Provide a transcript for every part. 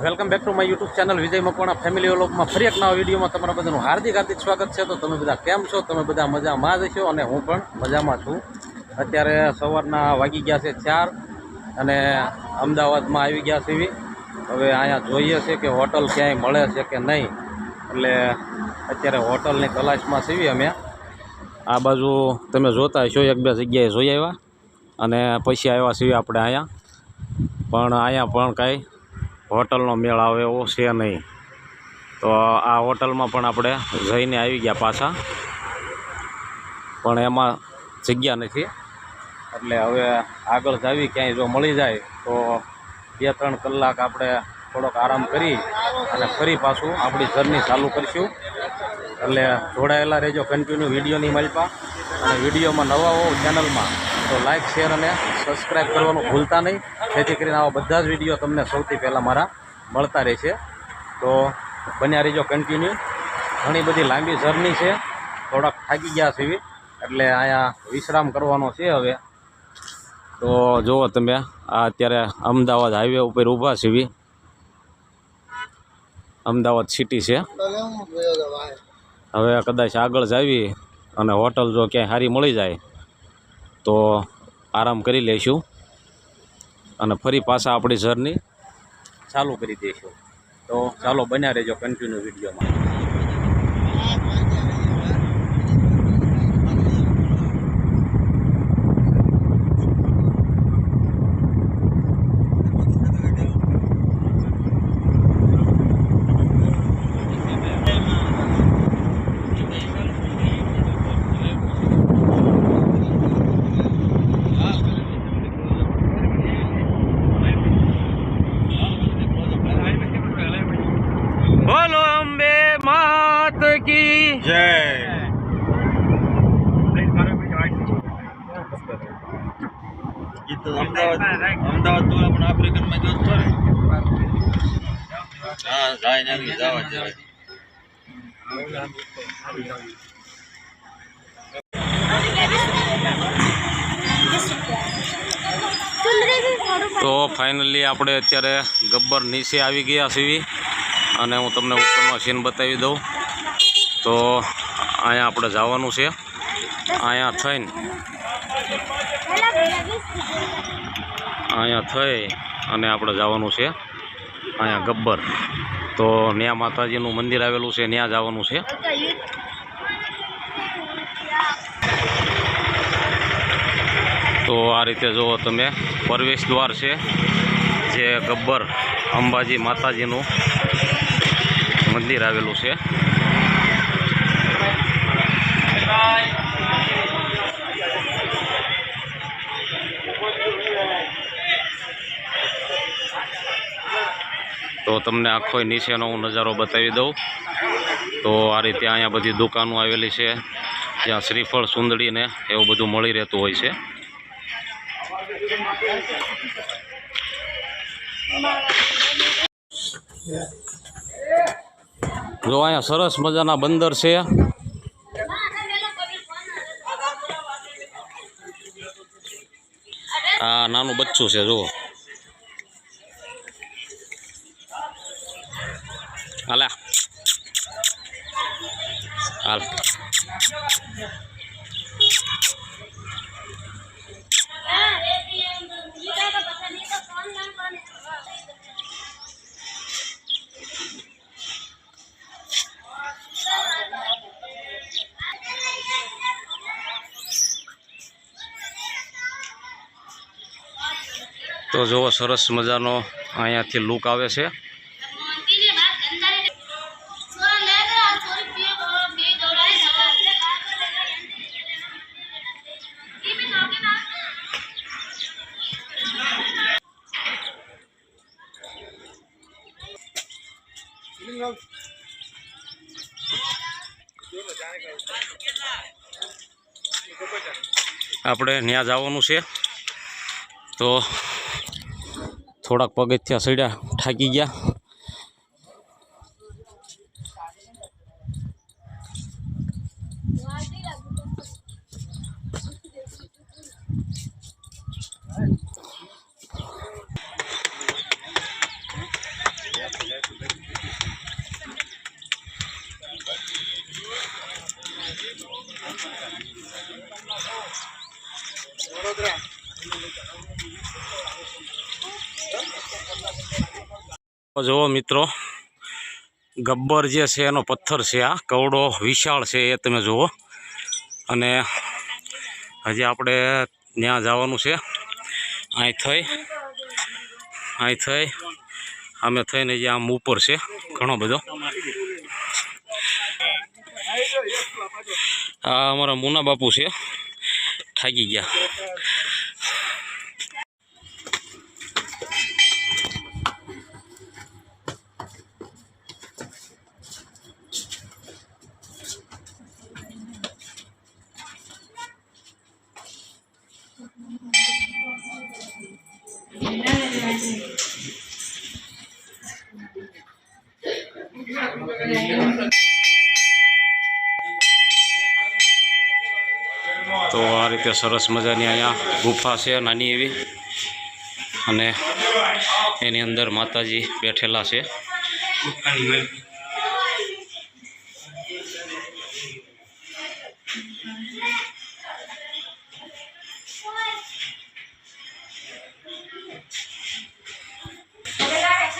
Welcome back to my YouTube channel Vijay Makwana family વ્લોગમાં ફરી એક નવા વિડીયોમાં તમારા બધાનું હાર્દિક સ્વાગત છે। તો તમે બધા કેમ છો? તમે બધા મજામાં જ છો અને હું પણ મજામાં છું। અત્યારે સવારના વાગી ગયા છે 4 અને અમદાવાદમાં આવી ગયા છીએ। હવે અહીંયા જોઈએ છે કે હોટલ ક્યાંય મળે છે કે નહીં, એટલે અત્યારે હોટલની તલાશમાં છીએ અમે। આ બાજુ તમે જોતા હશો, એક બે જગ્યાએ જોઈ આવ્યા અને પછી આવ્યા છીએ આપણે અહીંયા, પણ અહીંયા પણ કાંઈ હોટલનો મેળ આવે એવો છે નહીં। તો આ હોટલમાં પણ આપણે જઈને આવી ગયા પાછા, પણ એમાં જગ્યા નથી, એટલે હવે આગળ જાવી ક્યાંય જો મળી જાય તો 2-3 કલાક આપણે થોડોક આરામ કરી અને ફરી પાછું આપણી જર્ની ચાલુ કરીશું। એટલે જોડાયેલા રહેજો કન્ટિન્યુ વિડીયોની માલપા, અને વિડીયોમાં નવા હો ચેનલમાં તો લાઇક શેર અને સબસ્ક્રાઈબ કરવાનું ભૂલતા નહીં, જેથી કરીને આવા બધા જ વિડીયો તમને સૌથી પહેલાં મારા મળતા રહેશે। તો બન્યા રહેજો કન્ટિન્યુ। ઘણી બધી લાંબી જર્ની છે, થોડાક થાકી ગયા છીએ એટલે અહીંયા વિશ્રામ કરવાનો છે હવે। તો જુઓ તમે, આ અત્યારે અમદાવાદ હાઈવે ઉપર ઊભા છીએ, અમદાવાદ સિટી છે। હવે કદાચ આગળ જાવી અને હોટલ જો ક્યાંય સારી મળી જાય તો આરામ કરી લઈશું અને ફરી પાછા આપણી જર્ની ચાલુ કરી દઈશું। તો ચાલો બન્યા રહેજો કન્ટિન્યુ વિડીયોમાં। બોલો અંબે માત કી જય। અમદાવાદ તો આપણે આફ્રિકનમાં જો છો ને, હા જાય ને જવા જાય। તો ફાઇનલી આપણે અત્યારે ગબ્બર નીચે આવી ગયા છીએ અને હું તમને ઉપરનો સીન બતાવી દઉં। તો અહીંયા આપણે જવાનું છે, અહીંયા થઈ અને આપણે જવાનું છે અહીંયા ગબ્બર। તો ત્યાં માતાજીનું મંદિર આવેલું છે, ત્યાં જવાનું છે। તો આ રીતે જુઓ તમે, પ્રવેશ દ્વાર છે જે ગબ્બર અંબાજી માતાજીનું મંદિર આવેલું છે। તો તમને આખો નીચેનો હું નજારો બતાવી દઉં। તો આ રીતે અહીંયા બધી દુકાનો આવેલી છે, જ્યાં શ્રીફળ સુંદડીને એવું બધું મળી રહેતું હોય છે। જો અહીંયા સરસ મજાના બંદર છે, આ નાનું બચ્ચું છે જુઓ, હાલા હાલ। તો જુઓ સરસ મજાનો અહીંયાથી લુક આવે છે। આપણે ત્યાં જવાનું છે, તો થોડાક પગથિયા ચડ્યા, થાકી ગયા। તો જુઓ મિત્રો, ગબ્બર જે છે એનો પથ્થર છે, આ કવડો વિશાળ છે એ તમે જુઓ. અને હજી આપણે ત્યાં જવાનું છે. અહીં થઈ અમે થઈને જે આમ ઉપર છે ઘણો બધો. આ અમારા મુના બાપુ છે, થાકી ગયા. તો આ રીતે સરસ મજાની અહીંયા ગુફા છે નાની એવી, અને એની અંદર માતાજી બેઠેલા છે.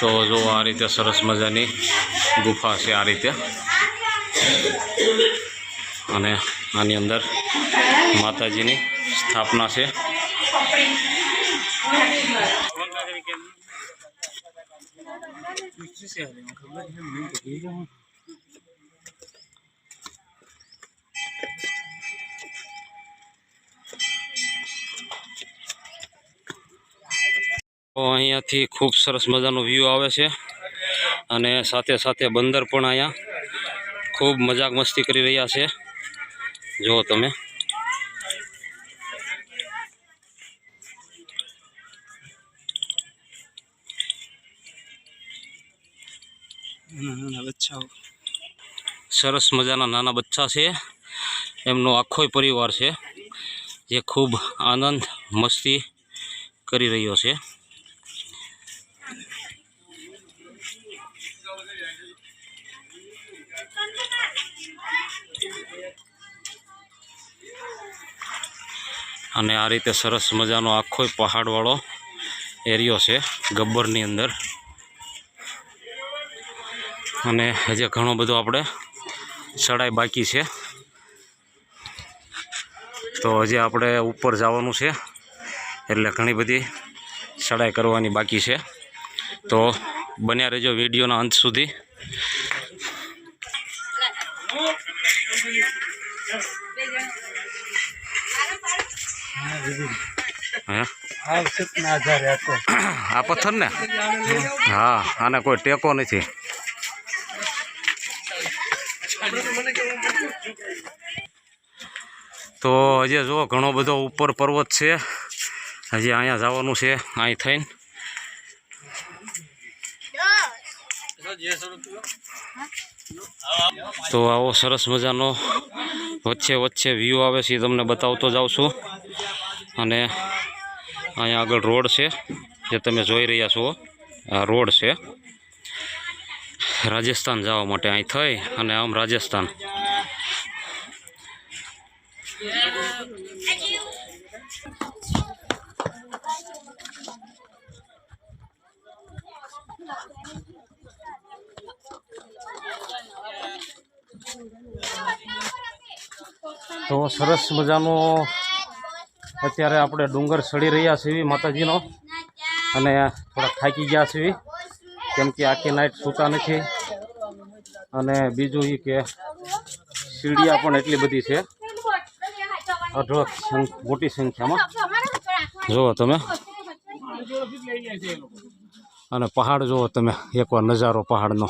તો જો આ રીતે સરસ મજાની ગુફા છે આ રીતે, અને આની અંદર માતાજીની સ્થાપના છે. તો અહીંયાથી ખૂબ સરસ મજાનો વ્યૂ આવે છે, અને સાથે સાથે બંદર પણ અહીંયા ખૂબ મજાક મસ્તી કરી રહ્યા છે. જુઓ તમે. સરસ મજાના નાના બચ્ચા છે, એમનો આખો પરિવાર છે જે ખૂબ આનંદ મસ્તી કરી રહ્યો છે. અને આ રીતે સરસ મજાનો આખો પહાડવાળો એરિયો છે ગબ્બરની અંદર. અને હજી ઘણો બધો આપણે ચડાઈ બાકી છે, તો હજી આપણે ઉપર જવાનું છે, એટલે ઘણી બધી ચડાઈ કરવાની બાકી છે. તો બન્યા રહેજો વિડીયોના અંત સુધી. આ પથ્થર ને, હા, આને કોઈ ટેકો નથી. તો હજી જુઓ ઘણો બધો ઉપર પર્વત છે, હજી અહીંયા જવાનું છે. અહીં થઈને તો આવો સરસ મજાનો વચ્ચે વચ્ચે વ્યૂ આવે છે, તમને બતાવતો જાઉં છું. અને અહીંયા આગળ રોડ છે જે તમે જોઈ રહ્યા છો, આ રોડ છે રાજસ્થાન જવા માટે. અહીં થઈ અને આમ રાજસ્થાન. તો સરસ મજાનો અત્યારે આપણે ડુંગર ચડી રહ્યા છીએ માતાજીનો, અને થોડા થાકી ગયા છીએ કેમ કે આખી નાઈટ સૂતા નથી. અને બીજું એ કે સીડિયા પણ એટલી બધી છે, અઢળક મોટી સંખ્યામાં. જુઓ તમે, અને પહાડ જુઓ તમે એકવાર નજારો પહાડનો.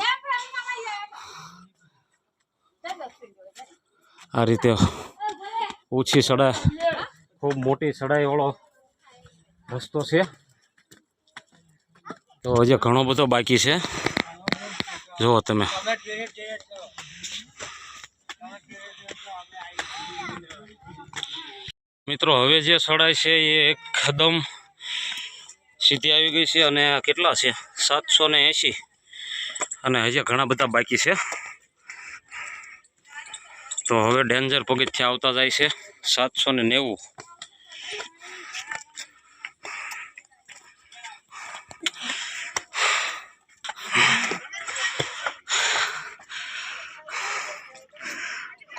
આ રીતે ઊંચી ચડાઈ, ખૂબ મોટી ચડાઈવાળો રસ્તો છે. તો હજી ઘણો બધો બાકી છે, જુઓ તમે. મિત્રો હવે જે ચડાઈ છે એ એકદમ સીધી આવી ગઈ છે, અને કેટલા છે 780, અને હજી ઘણા બધા બાકી છે. તો હવે ડેન્જર પગથિયાં આવતા જાય છે 790.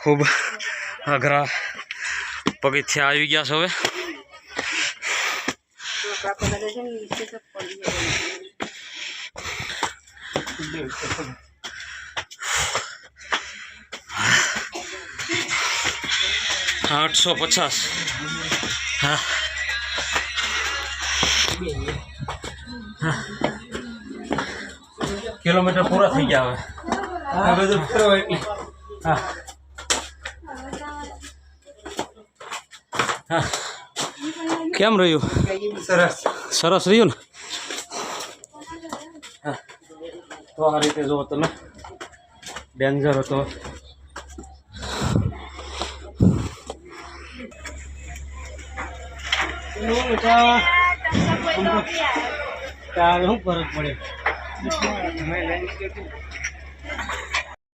ખૂબ અઘરા પગથિયા આવી ગયા છે હવે. હા 850. હા કિલોમીટર પૂરા થઈ ગયા હવે. હા હા કેમ રહ્યું? સરસ રહ્યું ને? હા તો આ રીતે જુઓ તમે, ડેન્જર હતો.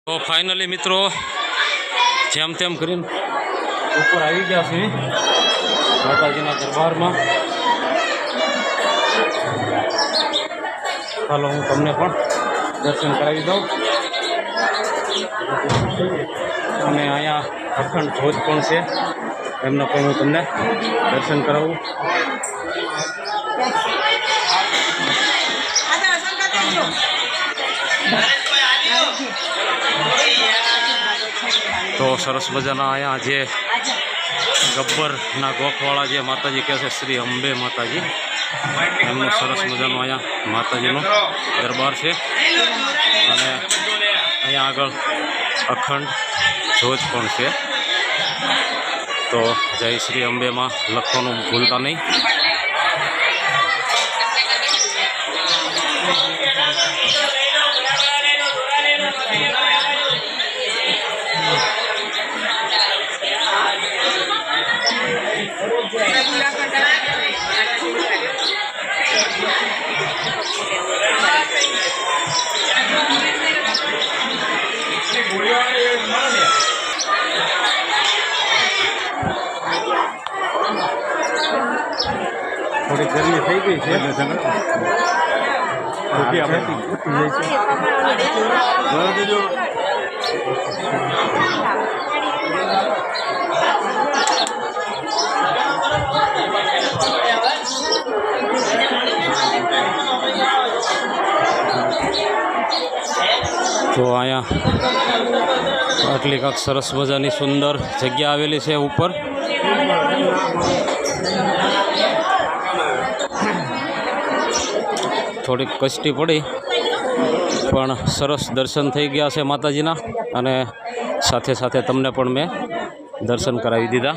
તો ફાઇનલી મિત્રો જેમ તેમ કરીને ઉપર આવી ગયા છે માતાજીના દરબારમાં. ચાલો હું તમને પણ દર્શન કરાવી દઉં. અને અહીંયા અખંડ ધ્વજ પણ છે, એમનો પણ હું તમને દર્શન કરાવું. તો સરસ મજાના અહીંયા જે ગબ્બરના ગોખવાળા જે માતાજી કહે છે શ્રી અંબે માતાજી, એમનું સરસ મજાનું અહીંયા માતાજીનો દરબાર છે. અને અહીંયા આગળ અખંડ ધ્વજ પણ છે. તો જય શ્રી અંબેમાં લખવાનું ભૂલતા નહીં. થોડી ગરમી થઈ ગઈ છે. તો અહીંયા આટલી કાંક સરસ મજાની સુંદર જગ્યા આવેલી છે ઉપર. થોડીક કષ્ટી પડી પણ સરસ દર્શન થઈ ગયા છે માતાજીના. અને સાથે સાથે તમને પણ મેં દર્શન કરાવી દીધા.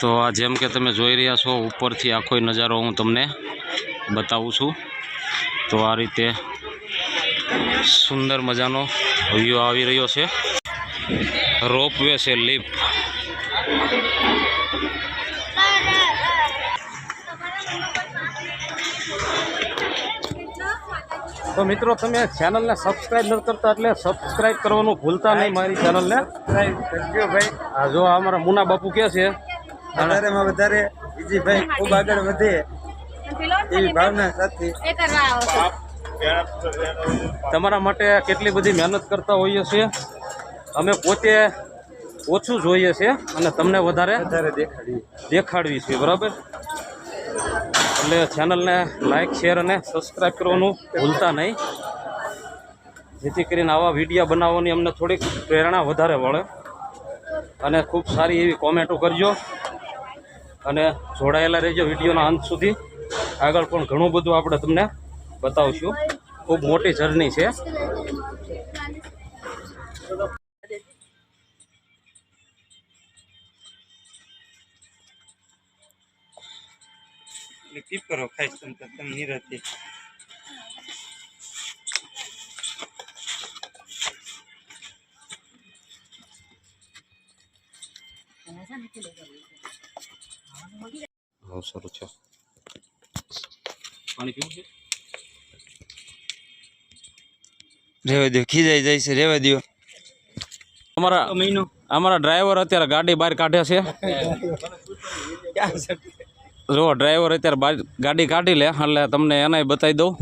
તો આ જેમ કે તમે જોઈ રહ્યા છો ઉપરથી આખો નજારો હું તમને બતાવું છું. તો આ રીતે સુંદર મજાનો વ્યૂ આવી રહ્યો છે. રોપવે છે, લિફ્ટ. તો મિત્રો તમે ચેનલને સબસ્ક્રાઈબ ન કરતા એટલે સબસ્ક્રાઈબ કરવાનું ભૂલતા નહીં મારી ચેનલને. કરજો ભાઈ. આ જો અમારા મુના બાપુ કહે છે વધારેમાં વધારે વિજયભાઈ ખૂબ આગળ વધે એવી ભાવના સાથે તમારા માટે કેટલી બધી મહેનત કરતા હોઈએ છીએ. અમે પોતે ઓછું જોઈએ છીએ અને તમને વધારે દેખાડવી છે, બરાબર? એટલે ચેનલને લાઈક, શેર અને સબસ્ક્રાઈબ કરવાનું ભૂલતા નહીં, જેથી કરીને આવા વિડીયો બનાવવાની અમને થોડીક પ્રેરણા વધારે મળે. અને ખૂબ સારી એવી કોમેન્ટો કરજો. અને જોડાયેલા રહેજો વિડીયોના અંત સુધી. આગળ પણ ઘણું બધું આપણે તમને બતાવશું. ખૂબ મોટી જર્ની છે. કીપ કરો ખાઈશ તમે નિરાતે. સારું છે. પાણી પીવું છે? રેવા દો, ખીજાઈ જાય છે, રેવા દો. અમારા ડ્રાઈવર અત્યારે ગાડી બહાર કાઢે છે. જો ડ્રાઈવર અત્યારે બહાર ગાડી કાઢી લે એટલે તમને એનાય બતાવી દઉં.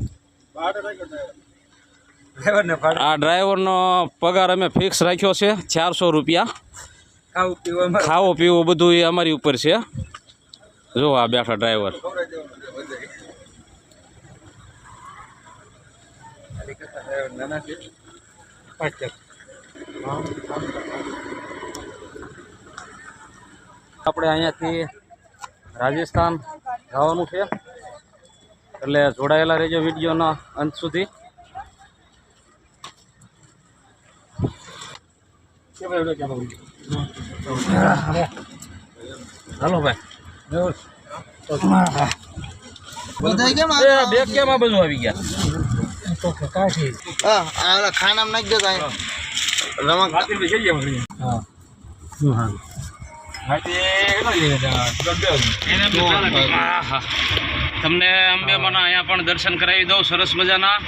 આ ડ્રાઈવરનો પગાર અમે ફિક્સ રાખ્યો છે 400 રૂપિયા. ખાવું પીવું બધું એ અમારી ઉપર છે. જો આ બેઠા ડ્રાઈવર. આપણે અહીંયાથી રાજસ્થાન જવાનું છે એટલે જોડાયેલા રહેજો વિડીયોના અંત સુધી. હાલો ભાઈ બેગ કેમ આ બધું આવી ગયા? ખાનામાં નાખી દો રમક તમને અંબેમાના અહીંયા પણ દર્શન કરાવી દઉં સરસ મજાના.